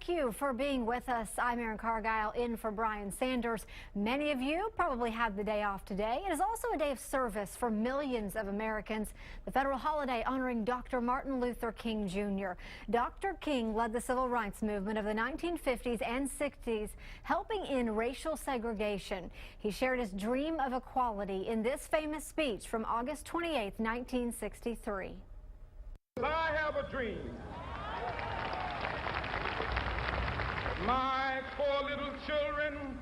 Thank you for being with us. I'm Erin Cargile in for Brian Sanders. Many of you probably had the day off today. It is also a day of service for millions of Americans, the federal holiday honoring Dr. Martin Luther King Jr. Dr. King led the civil rights movement of the 1950s and 60s, helping in racial segregation. He shared his dream of equality in this famous speech from August 28, 1963. I have a dream. My poor little children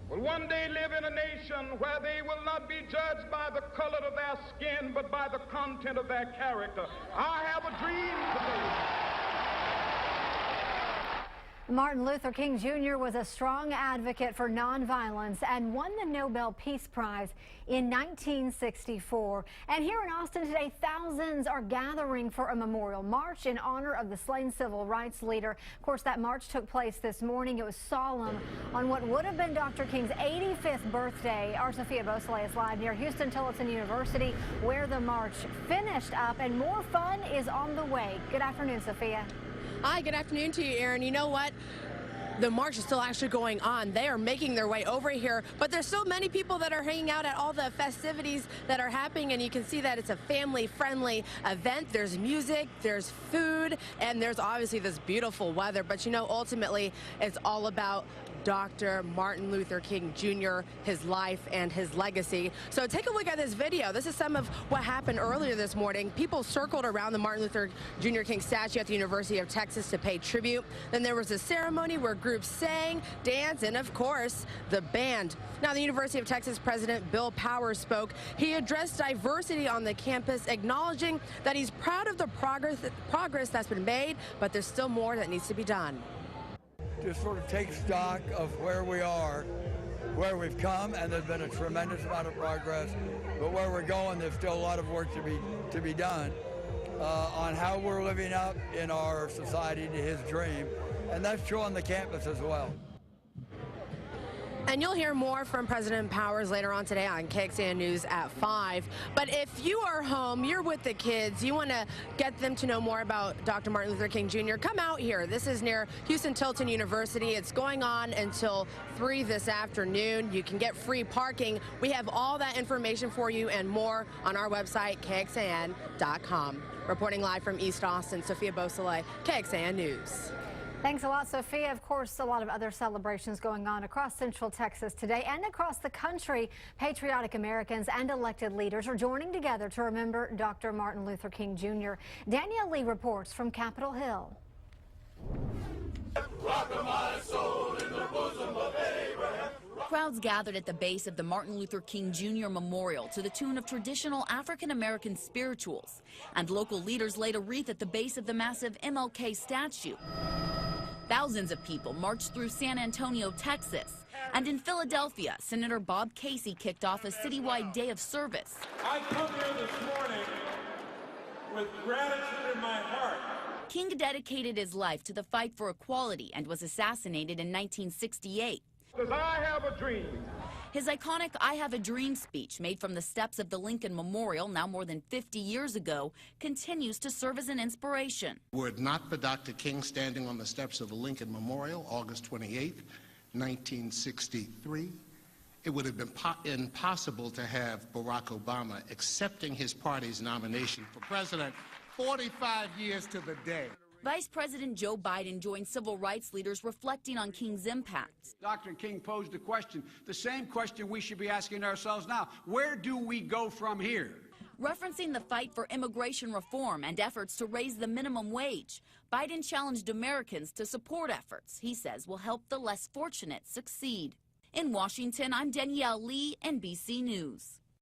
will one day live in a nation where they will not be judged by the color of their skin, but by the content of their character. I have a dream today. Martin Luther King Jr. was a strong advocate for nonviolence and won the Nobel Peace Prize in 1964. And here in Austin today, thousands are gathering for a memorial march in honor of the slain civil rights leader. Of course, that march took place this morning. It was solemn on what would have been Dr. King's 85th birthday. Our Sophia Beausoleil is live near Houston-Tillotson University, where the march finished up, and more fun is on the way. Good afternoon, Sophia. Hi, good afternoon to you, Erin. You know what? The march is still actually going on. They are making their way over here, but there's so many people that are hanging out at all the festivities that are happening, and you can see that it's a family-friendly event. There's music, there's food, and there's obviously this beautiful weather. But you know, ultimately, it's all about Dr. Martin Luther King Jr., his life and his legacy. So take a look at this video. This is some of what happened earlier this morning. People circled around the Martin Luther Jr. King statue at the University of Texas to pay tribute. Then there was a ceremony where groups sang, danced, and of course, the band. Now, the University of Texas President Bill Powers spoke. He addressed diversity on the campus, acknowledging that he's proud of the progress that's been made, but there's still more that needs to be done. Just sort of take stock of where we are, where we've come, and there's been a tremendous amount of progress. But where we're going, there's still a lot of work to be done on how we're living up in our society to his dream, and that's true on the campus as well. And you'll hear more from President Powers later on today on KXAN News at 5. But if you are home, you're with the kids, you want to get them to know more about Dr. Martin Luther King Jr., come out here. This is near Houston-Tillotson University. It's going on until 3 this afternoon. You can get free parking. We have all that information for you and more on our website, KXAN.com. Reporting live from East Austin, Sophia Beausoleil, KXAN News. Thanks a lot, Sophia. Of course, a lot of other celebrations going on across Central Texas today and across the country. Patriotic Americans and elected leaders are joining together to remember Dr. Martin Luther King Jr. Danielle Lee reports from Capitol Hill. Crowds gathered at the base of the Martin Luther King Jr. Memorial to the tune of traditional African-American spirituals, and local leaders laid a wreath at the base of the massive MLK statue. Thousands of people marched through San Antonio, Texas, and in Philadelphia, Senator Bob Casey kicked off a citywide day of service. I come here this morning with gratitude in my heart. King dedicated his life to the fight for equality and was assassinated in 1968. Because I have a dream. His iconic I Have a Dream speech, made from the steps of the Lincoln Memorial now more than 50 years ago, continues to serve as an inspiration. Were it not for Dr. King standing on the steps of the Lincoln Memorial, August 28, 1963, it would have been impossible to have Barack Obama accepting his party's nomination for president 45 years to the day. Vice President Joe Biden joined civil rights leaders reflecting on King's impact. Dr. King posed a question, the same question we should be asking ourselves now. Where do we go from here? Referencing the fight for immigration reform and efforts to raise the minimum wage, Biden challenged Americans to support efforts he says will help the less fortunate succeed. In Washington, I'm Danielle Lee, NBC News.